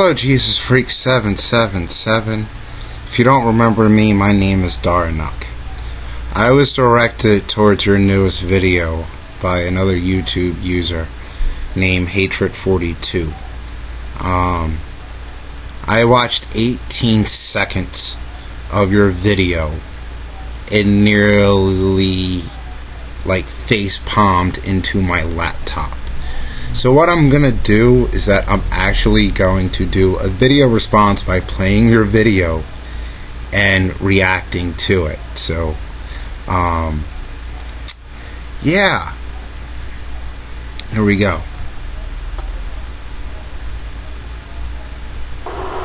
Hello, Jesus Freak 777. If you don't remember me, my name is Darnuk. I was directed towards your newest video by another YouTube user named Hatred42. I watched 18 seconds of your video and nearly face palmed into my laptop. So what I'm gonna do is that I'm actually going to do a video response by playing your video and reacting to it. So yeah, here we go.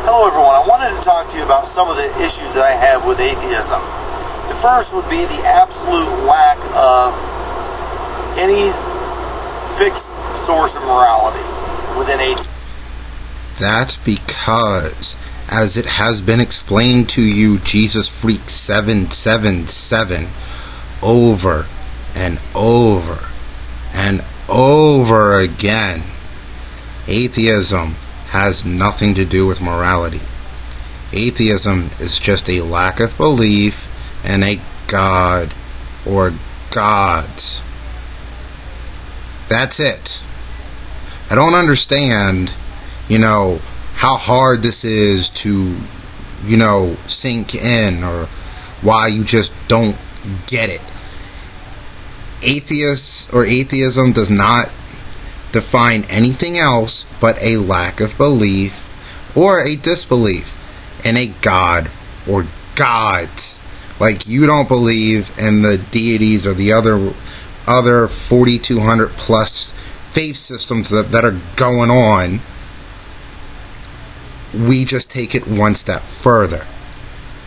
Hello everyone, I wanted to talk to you about some of the issues that I have with atheism. The first would be the absolute lack of any fixed source of morality within atheism. That's because, as it has been explained to you, Jesus Freak 777, over and over and over again, atheism has nothing to do with morality. Atheism is just a lack of belief in a God or gods. That's it. I don't understand, how hard this is to, sink in, or why you just don't get it. Atheism does not define anything else but a lack of belief or a disbelief in a God or gods. Like, you don't believe in the deities or the other 4,200 plus faith systems that are going on. We just take it one step further,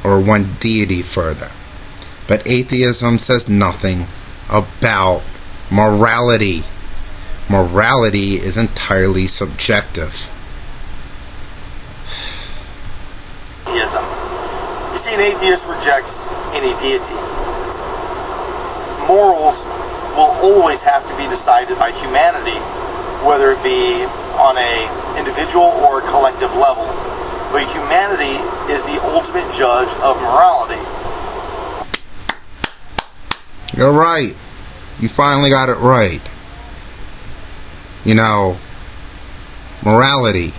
or one deity further. But atheism says nothing about morality. Morality is entirely subjective. Atheism. You see, an atheist rejects any deity. Morals will always have to be decided by humanity, whether it be on a individual or a collective level. But humanity is the ultimate judge of morality. You're right. You finally got it right. Morality,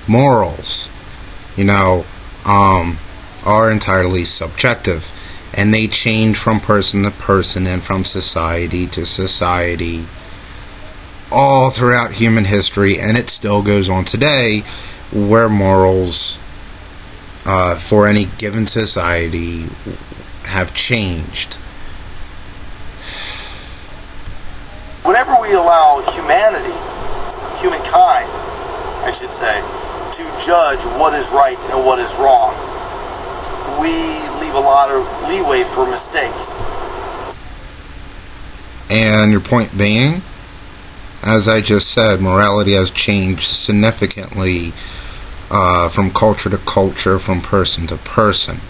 morals, are entirely subjective. And they change from person to person and from society to society all throughout human history, and it still goes on today, where morals for any given society have changed. Whenever we allow humankind, I should say, to judge what is right and what is wrong, we leave a lot of leeway for mistakes. And your point being, as I just said, morality has changed significantly from culture to culture, from person to person.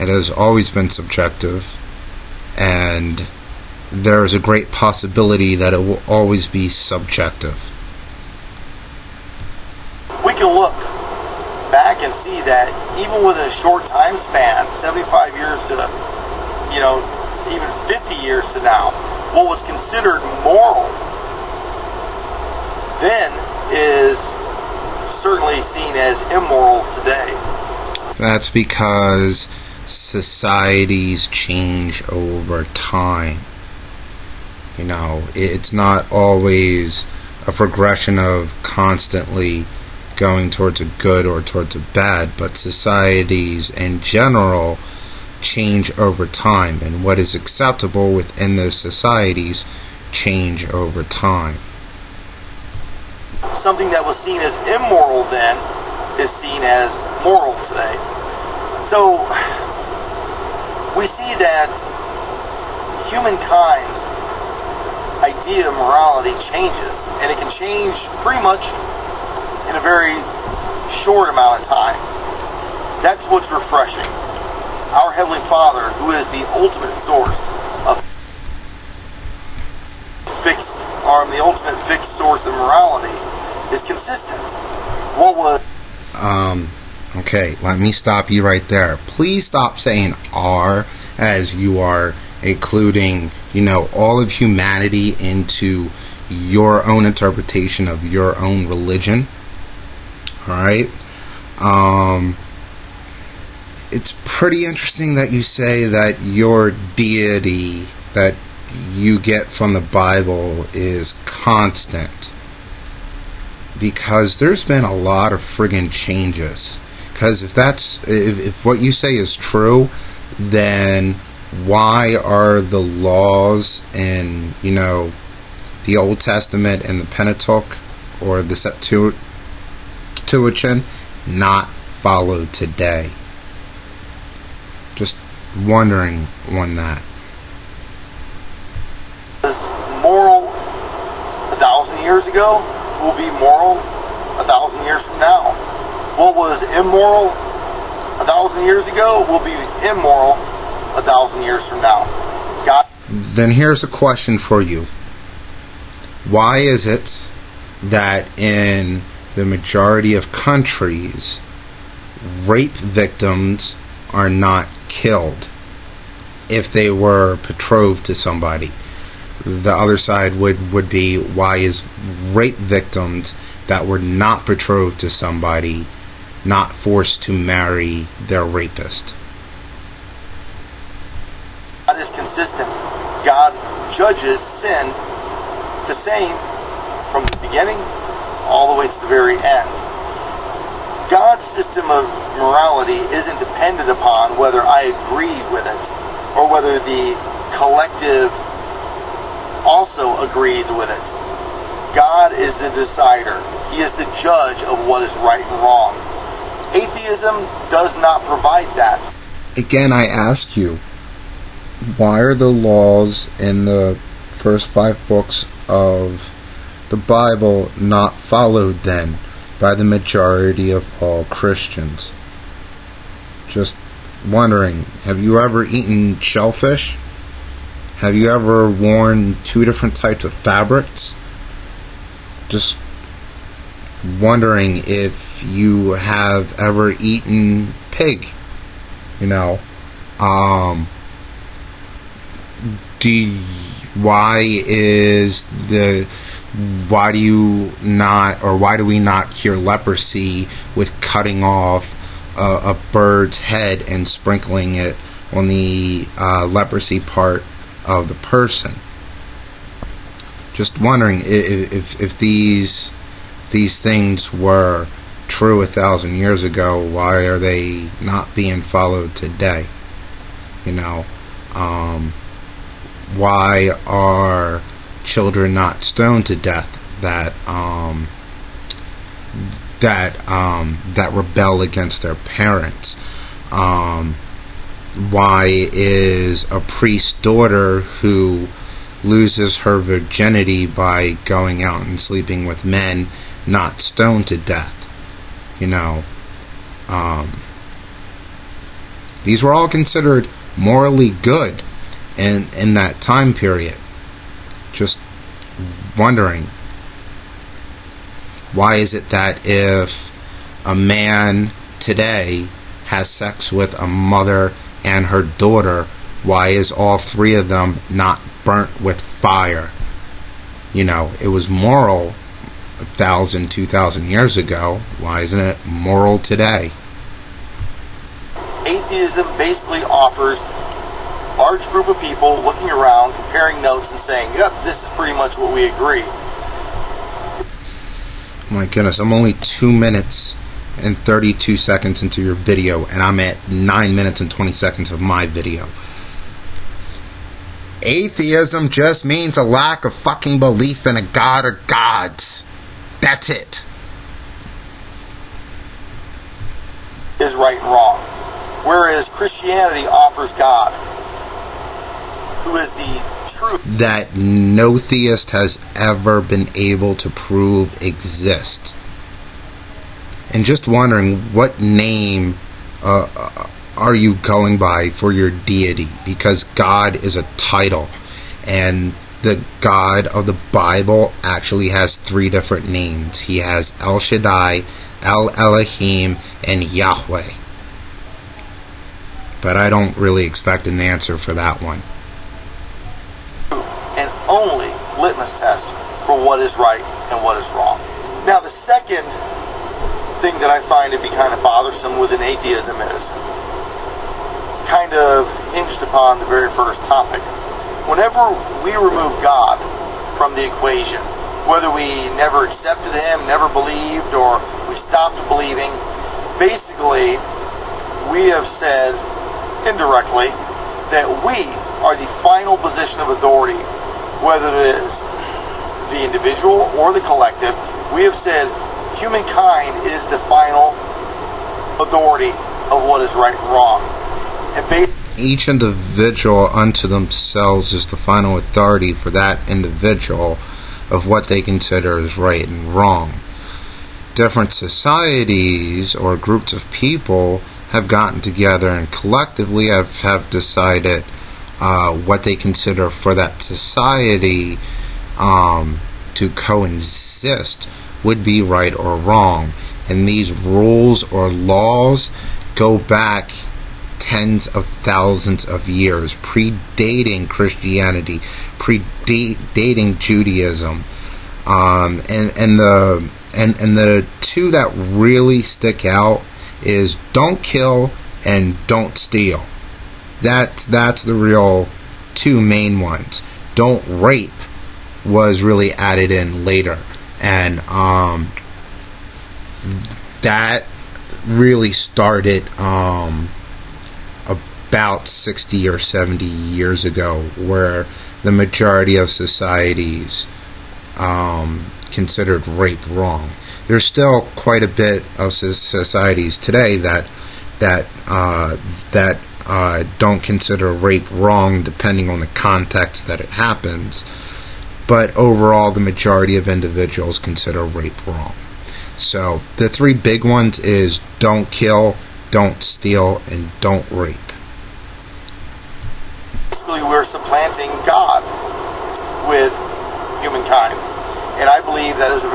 It has always been subjective, and there is a great possibility that it will always be subjective. We can look back and see that even within a short time span, 75 years to, even 50 years to now, what was considered moral then is certainly seen as immoral today. That's because societies change over time. It's not always a progression of constantly going towards a good or towards a bad, but societies in general change over time, and what is acceptable within those societies change over time. Something that was seen as immoral then is seen as moral today. So we see that humankind's idea of morality changes, and it can change pretty much in a very short amount of time. That's what's refreshing. Our Heavenly Father, who is the ultimate source of the ultimate fixed source of morality, is consistent. What was Okay, let me stop you right there. Please stop saying "are" as you are including, all of humanity into your own interpretation of your own religion. Alright? It's pretty interesting that you say that your deity that you get from the Bible is constant, because there's been a lot of friggin' changes. Because if what you say is true, then why are the laws in the Old Testament and the Pentateuch or the Septuagint not followed today? Just wondering on that. Was moral 1,000 years ago will be moral 1,000 years from now. What was immoral 1,000 years ago will be immoral 1,000 years from now. God. Then here's a question for you. Why is it that in the majority of countries, rape victims are not killed if they were betrothed to somebody? The other side would be, why is rape victims that were not betrothed to somebody not forced to marry their rapist? God is consistent. God judges sin the same from the beginning all the way to the very end. God's system of morality isn't dependent upon whether I agree with it or whether the collective also agrees with it. God is the decider. He is the judge of what is right and wrong. Atheism does not provide that. Again, I ask you, why are the laws in the first 5 books of the Bible not followed then by the majority of all Christians? Just wondering, have you ever eaten shellfish? Have you ever worn 2 different types of fabrics? Just wondering if you have ever eaten pig. Why do we not cure leprosy with cutting off a bird's head and sprinkling it on the leprosy part of the person? Just wondering if these things were true 1,000 years ago, why are they not being followed today? Why are children not stoned to death that rebel against their parents? Why is a priest's daughter who loses her virginity by going out and sleeping with men not stoned to death? These were all considered morally good in that time period. Just wondering, why is it that if a man today has sex with a mother and her daughter, why is all 3 of them not burnt with fire? It was moral 1,000, 2,000 years ago. Why isn't it moral today? Atheism basically offers a large group of people looking around, comparing notes, and saying, yep, this is pretty much what we agree. My goodness, I'm only 2 minutes and 32 seconds into your video, and I'm at 9 minutes and 20 seconds of my video. Atheism just means a lack of fucking belief in a god or gods. That's it. Is right and wrong. Whereas Christianity offers God, who is the truth. That no theist has ever been able to prove exists. And just wondering, what name are you going by for your deity? Because God is a title, and the God of the Bible actually has 3 different names. He has El Shaddai, Elohim, and Yahweh. But I don't really expect an answer for that one. And only litmus test for what is right and what is wrong. Now, the second thing that I find to be kind of bothersome within atheism is kind of hinged upon the very first topic. Whenever we remove God from the equation, whether we never accepted Him, never believed, or we stopped believing, basically we have said indirectly that we are the final position of authority, whether it is the individual or the collective. We have said humankind is the final authority of what is right and wrong. And each individual unto themselves is the final authority for that individual of what they consider is right and wrong. Different societies or groups of people have gotten together and collectively have decided what they consider for that society to coexist would be right or wrong. And these rules or laws go back tens of thousands of years, predating Christianity, predating Judaism, and the two that really stick out is don't kill and don't steal. That's the real two main ones. Don't rape was really added in later, and that really started about 60 or 70 years ago, where the majority of societies considered rape wrong. There's still quite a bit of societies today that don't consider rape wrong, depending on the context that it happens. But overall, the majority of individuals consider rape wrong. So the three big ones is don't kill, don't steal, and don't rape. Basically, we're supplanting God with humankind. And I believe that is a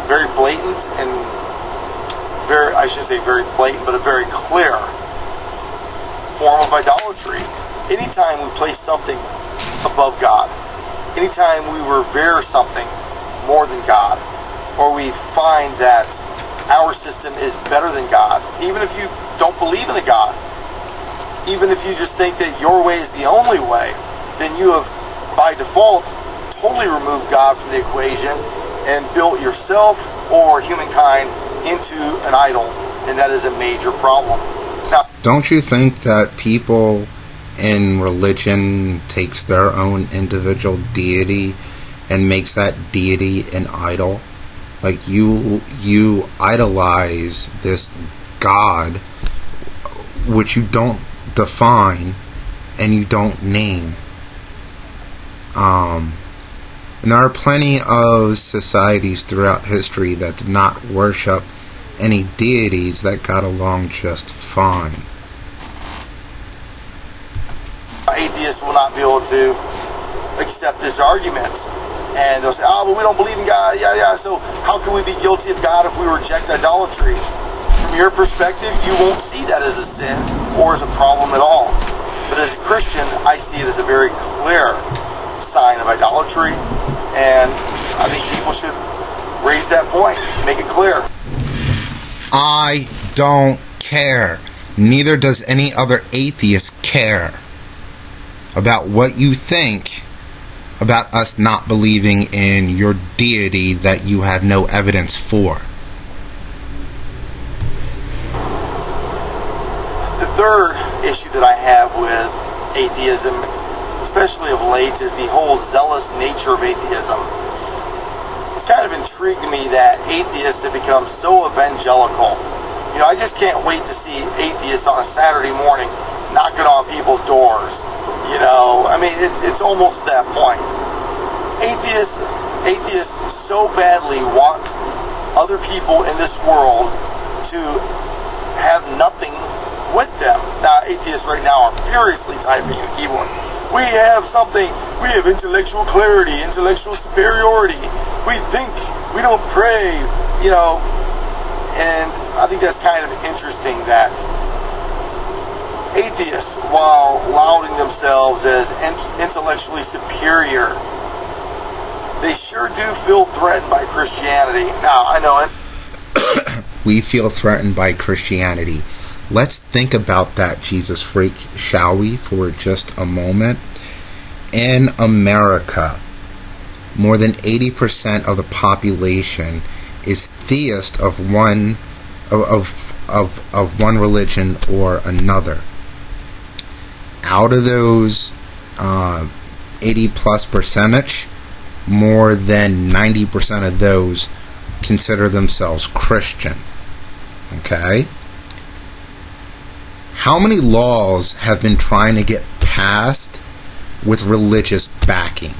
very blatant and I shouldn't say very blatant, but a very clear form of idolatry. Anytime we place something above God, anytime we revere something more than God, or we find that our system is better than God, even if you don't believe in a God, even if you just think that your way is the only way, then you have, by default, totally removed God from the equation and built yourself or humankind into an idol, and that is a major problem. Now, don't you think that people in religion takes their own individual deity and makes that deity an idol? Like you idolize this God which you don't define and you don't name. And there are plenty of societies throughout history that did not worship any deities that got along just fine. Atheists will not be able to accept this argument. And they'll say, oh, but we don't believe in God, yada, yada. So how can we be guilty of God if we reject idolatry? From your perspective, you won't see that as a sin or as a problem at all. But as a Christian, I see it as a very clear sign of idolatry. And I think people should raise that point, make it clear. I don't care. Neither does any other atheist care about what you think about us not believing in your deity that you have no evidence for. The third issue that I have with atheism, especially of late, is the whole zealous nature of atheism. It's kind of intrigued me that atheists have become so evangelical. You know, I just can't wait to see atheists on a Saturday morning knocking on people's doors. You know, I mean, it's almost that point. Atheists so badly want other people in this world to have nothing with them. Now, atheists right now are furiously typing in the keyboard. We have something. We have intellectual clarity, intellectual superiority. We think. We don't pray. You know, And I think that's kind of interesting that atheists, while lauding themselves as intellectually superior, they sure do feel threatened by Christianity. Now, I know it. We feel threatened by Christianity. Let's think about that, Jesus freak, shall we, for just a moment? In America, more than 80% of the population is theist of one religion or another. Out of those 80+ percentage, more than 90% of those consider themselves Christian. Okay? How many laws have been trying to get passed with religious backing?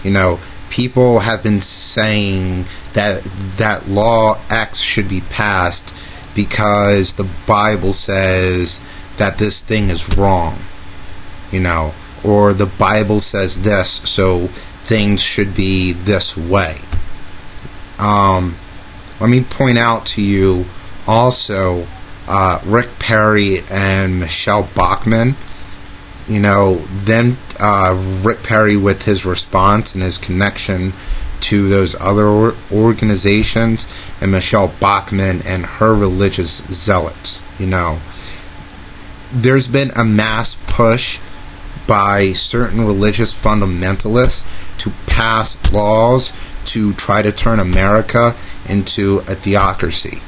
You know, people have been saying that law X should be passed because the Bible says that this thing is wrong. You know, or the Bible says this, so things should be this way. Let me point out to you also Rick Perry and Michelle Bachmann. You know, then Rick Perry with his response and his connection to those other organizations, and Michelle Bachmann and her religious zealots. You know, there's been a mass push by certain religious fundamentalists to pass laws to try to turn America into a theocracy.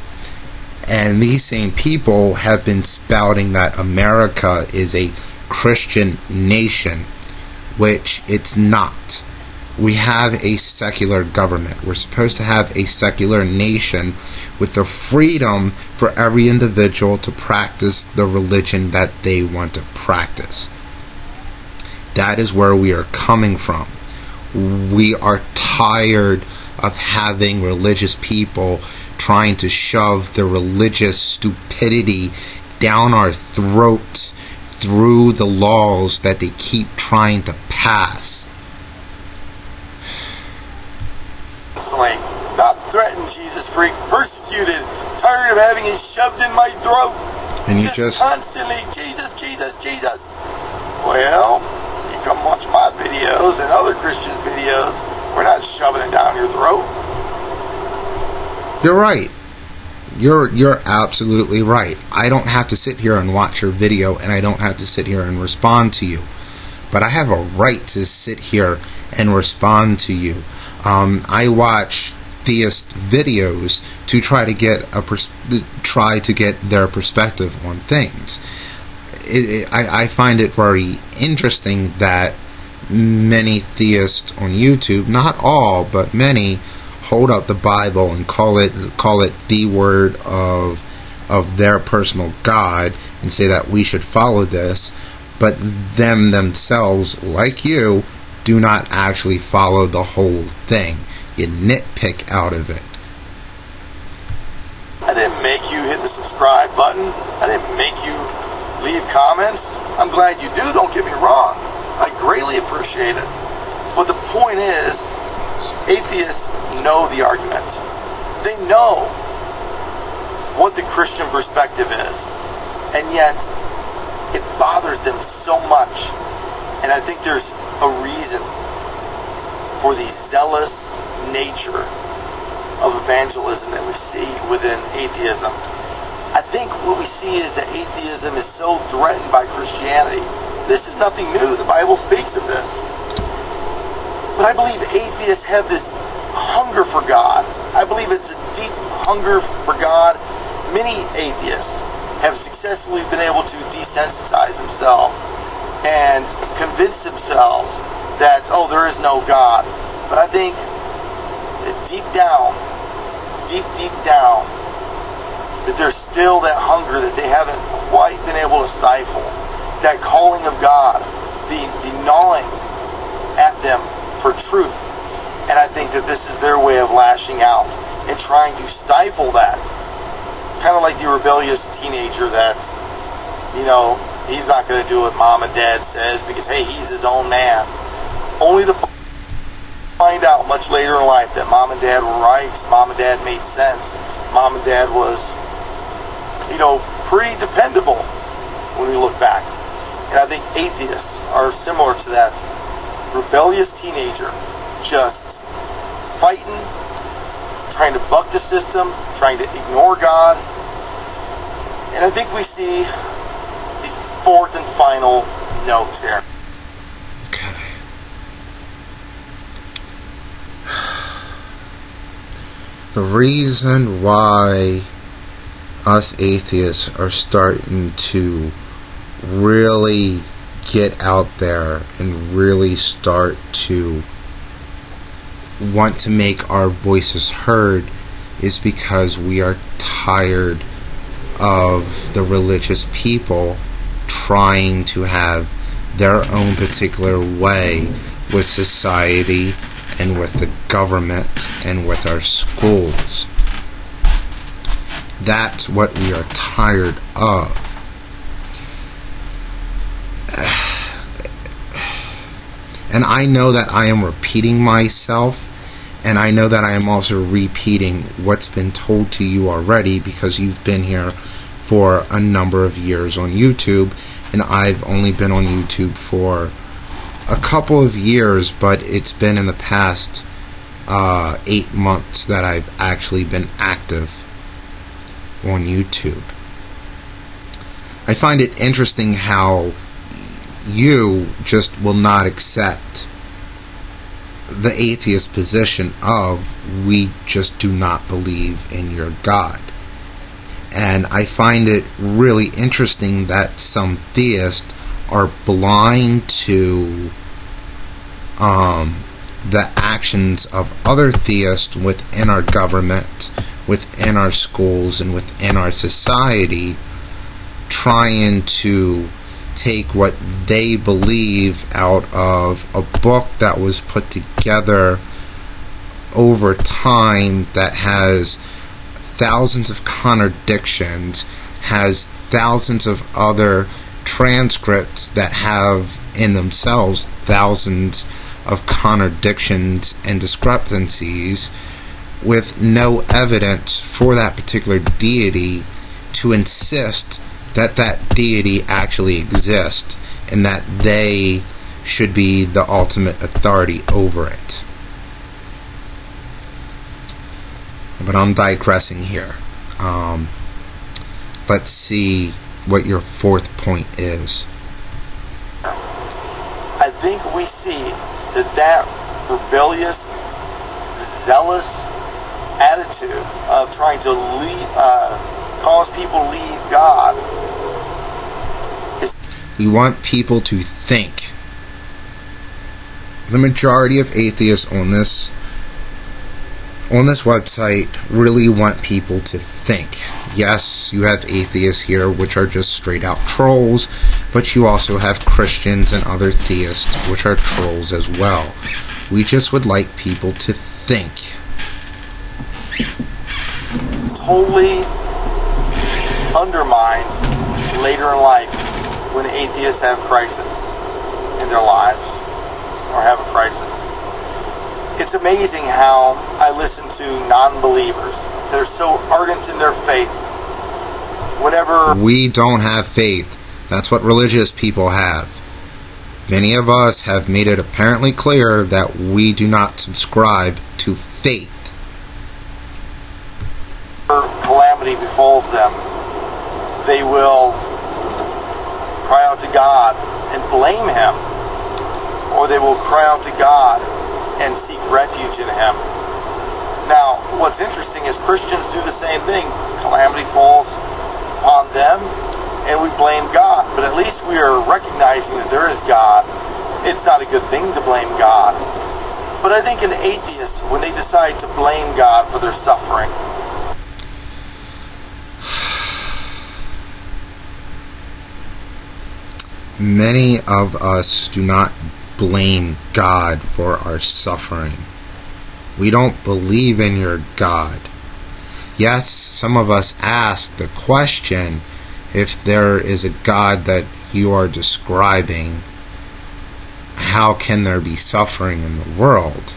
And these same people have been spouting that America is a Christian nation, which it's not. We have a secular government. We're supposed to have a secular nation with the freedom for every individual to practice the religion that they want to practice. That is where we are coming from. We are tired of having religious people trying to shove the religious stupidity down our throats through the laws that they keep trying to pass. Not threatened, Jesus freak, persecuted, tired of having it shoved in my throat. And you just constantly, Jesus, Jesus, Jesus. Well, you come watch my videos and other Christians' videos. We're not shoving it down your throat. You're right. You're absolutely right. I don't have to sit here and watch your video, and I don't have to sit here and respond to you. But I have a right to sit here and respond to you. I watch theist videos to try to get their perspective on things. I find it very interesting that many theists on YouTube, not all, but many, hold up the Bible and call it the word of their personal God and say that we should follow this, but them themselves, like you, do not actually follow the whole thing. You nitpick out of it. I didn't make you hit the subscribe button. I didn't make you leave comments. I'm glad you do, don't get me wrong. I greatly appreciate it. But the point is, atheists know the argument. They know what the Christian perspective is. And yet, it bothers them so much. And I think there's a reason for the zealous nature of evangelism that we see within atheism. I think what we see is that atheism is so threatened by Christianity. This is nothing new. The Bible speaks of this. But I believe atheists have this hunger for God. I believe it's a deep hunger for God. Many atheists have successfully been able to desensitize themselves and convince themselves that, oh, there is no God. But I think that deep down, that there's still that hunger that they haven't quite been able to stifle. That calling of God, the gnawing at them for truth. And I think that this is their way of lashing out and trying to stifle that. Kind of like the rebellious teenager that, you know, he's not going to do what mom and dad says because, hey, he's his own man. Only to find out much later in life that mom and dad were right, mom and dad made sense, mom and dad was, pretty dependable when we look back. And I think atheists are similar to that rebellious teenager, just fighting, trying to buck the system, trying to ignore God. And I think we see the fourth and final note here. Okay. The reason why us atheists are starting to really get out there and really start to want to make our voices heard is because we are tired of the religious people trying to have their own particular way with society and with the government and with our schools. That's what we are tired of. And I know that I am repeating myself, and I know that I am also repeating what's been told to you already, because you've been here for a number of years on YouTube, and I've only been on YouTube for a couple of years, but it's been in the past 8 months that I've actually been active on YouTube. I find it interesting how you just will not accept the atheist position of, we just do not believe in your God. And I find it really interesting that some theists are blind to the actions of other theists within our government, within our schools, and within our society, trying to take what they believe out of a book that was put together over time, that has thousands of contradictions, has thousands of other transcripts that have in themselves thousands of contradictions and discrepancies, with no evidence for that particular deity to insist that that deity actually exists and that they should be the ultimate authority over it. But I'm digressing here. Let's see what your fourth point is. I think we see that rebellious, zealous attitude of trying to cause people to leave God. We want people to think. The majority of atheists on this website really want people to think. Yes, you have atheists here which are just straight out trolls, but you also have Christians and other theists which are trolls as well. We just would like people to think. Totally undermined later in life when atheists have crisis in their lives or have a crisis. It's amazing how I listen to non-believers that are so ardent in their faith. Whenever we don't have faith, that's what religious people have. Many of us have made it apparently clear that we do not subscribe to faith. Calamity befalls them, they will cry out to God and blame Him, or they will cry out to God and seek refuge in Him. Now, what's interesting is Christians do the same thing. Calamity falls upon them, and we blame God. But at least we are recognizing that there is God. It's not a good thing to blame God. But I think an atheist, when they decide to blame God for their suffering, many of us do not blame God for our suffering. We don't believe in your God. Yes, some of us ask the question, if there is a God that you are describing, how can there be suffering in the world?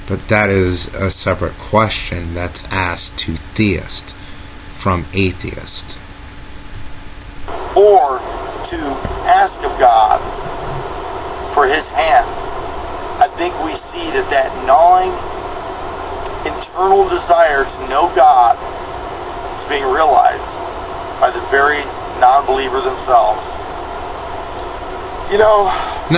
But that is a separate question that's asked to theists. from atheist. Or to ask of God for His hand. I think we see that gnawing, internal desire to know God is being realized by the very non-believer themselves. You know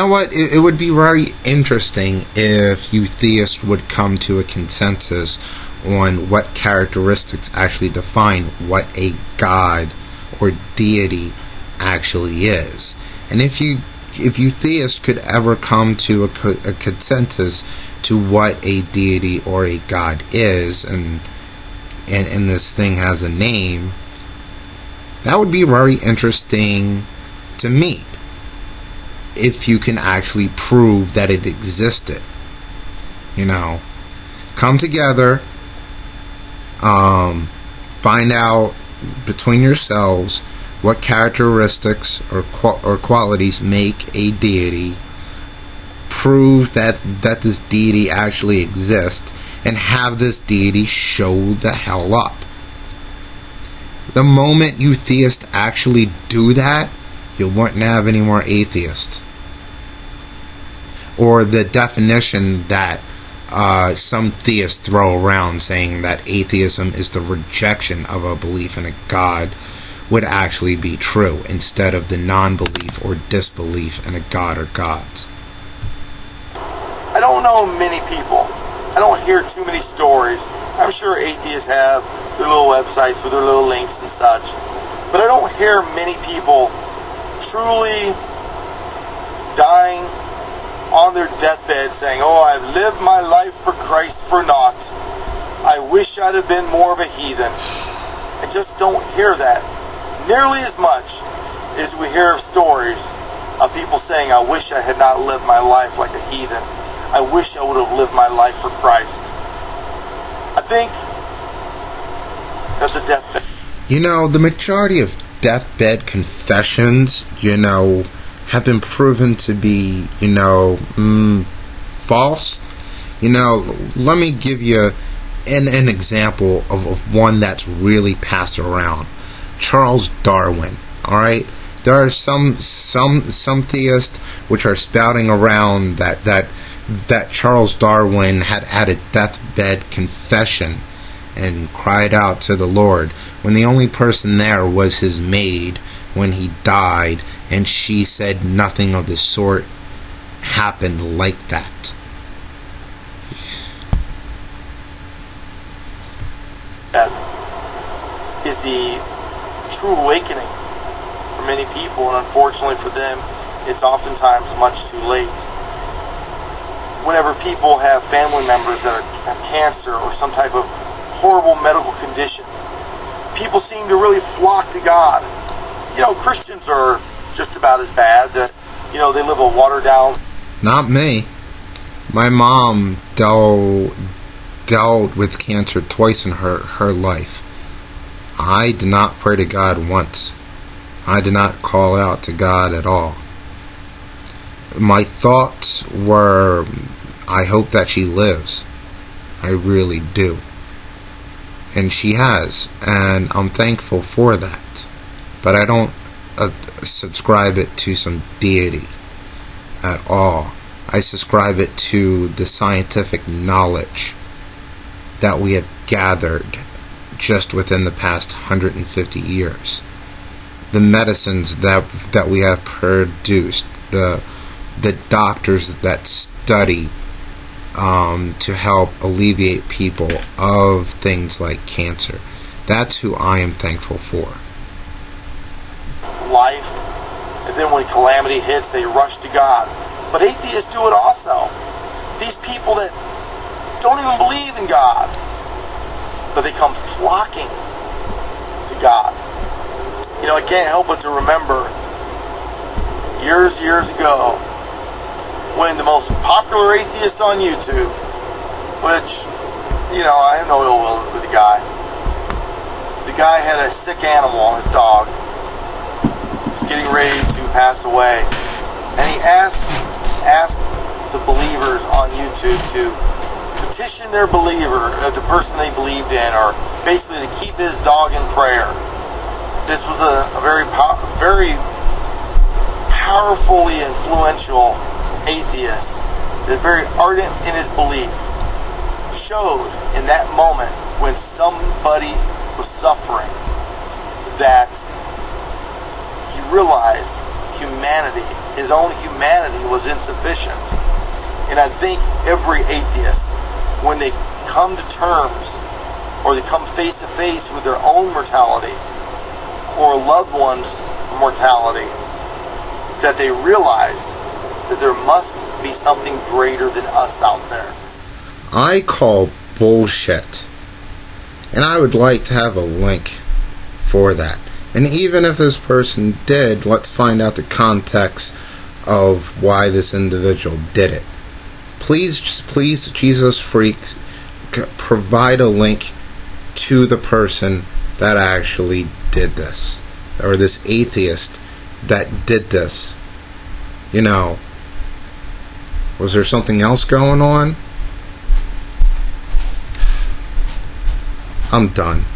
what? It would be very interesting if you theists would come to a consensus on what characteristics actually define what a god or deity actually is. And if you theists could ever come to a consensus to what a deity or a god is, and this thing has a name, that would be very interesting to me. If you can actually prove that it existed, come together, find out between yourselves what characteristics or qualities make a deity, prove that this deity actually exists, and have this deity show the hell up. The moment you theists actually do that, you won't have any more atheists. Or the definition that some theists throw around, saying that atheism is the rejection of a belief in a god, would actually be true, instead of the non-belief or disbelief in a god or gods. I don't know many people. I don't hear too many stories. I'm sure atheists have their little websites with their little links and such. But I don't hear many people truly dying on their deathbed saying, "Oh, I've lived my life for Christ for naught. I wish I'd have been more of a heathen." I just don't hear that nearly as much as we hear of stories of people saying, "I wish I had not lived my life like a heathen. I wish I would have lived my life for Christ." I think that the deathbed... the majority of deathbed confessions, have been proven to be, false. Let me give you an example of one that's really passed around. Charles Darwin. All right, there are some theists which are spouting around that Charles Darwin had a deathbed confession and cried out to the Lord when the only person there was his maid when he died, and she said nothing of the sort happened like that. That is the true awakening for many people, and unfortunately for them, it's oftentimes much too late. Whenever people have family members that have cancer or some type of horrible medical condition, people seem to really flock to God. Christians are just about as bad. That they live a watered down. Not me. My mom dealt with cancer twice in her life. I did not pray to God once. I did not call out to God at all. My thoughts were, I hope that she lives. I really do. And she has, and I'm thankful for that. But I don't subscribe it to some deity at all. I subscribe it to the scientific knowledge that we have gathered just within the past 150 years. The medicines that we have produced, the doctors that study to help alleviate people of things like cancer. That's who I am thankful for. Life, and then when calamity hits, they rush to God. But atheists do it also. These people that don't even believe in God, but they come flocking to God. I can't help but to remember years ago when the most popular atheist on YouTube, which, I have no ill will with the guy. The guy had a sick animal, his dog. He was getting ready to pass away. And he asked the believers on YouTube to petition their believer, the person they believed in, or basically to keep his dog in prayer. This was a very powerfully influential atheist, is very ardent in his belief, showed in that moment when somebody was suffering that he realized humanity, his own humanity, was insufficient. And I think every atheist, when they come to terms or they come face to face with their own mortality or a loved one's mortality, that they realize that there must be something greater than us out there. I call bullshit. And I would like to have a link for that. And even if this person did, let's find out the context of why this individual did it. Please, Jesus freaks, provide a link to the person that actually did this, or this atheist that did this. You know, was there something else going on? I'm done.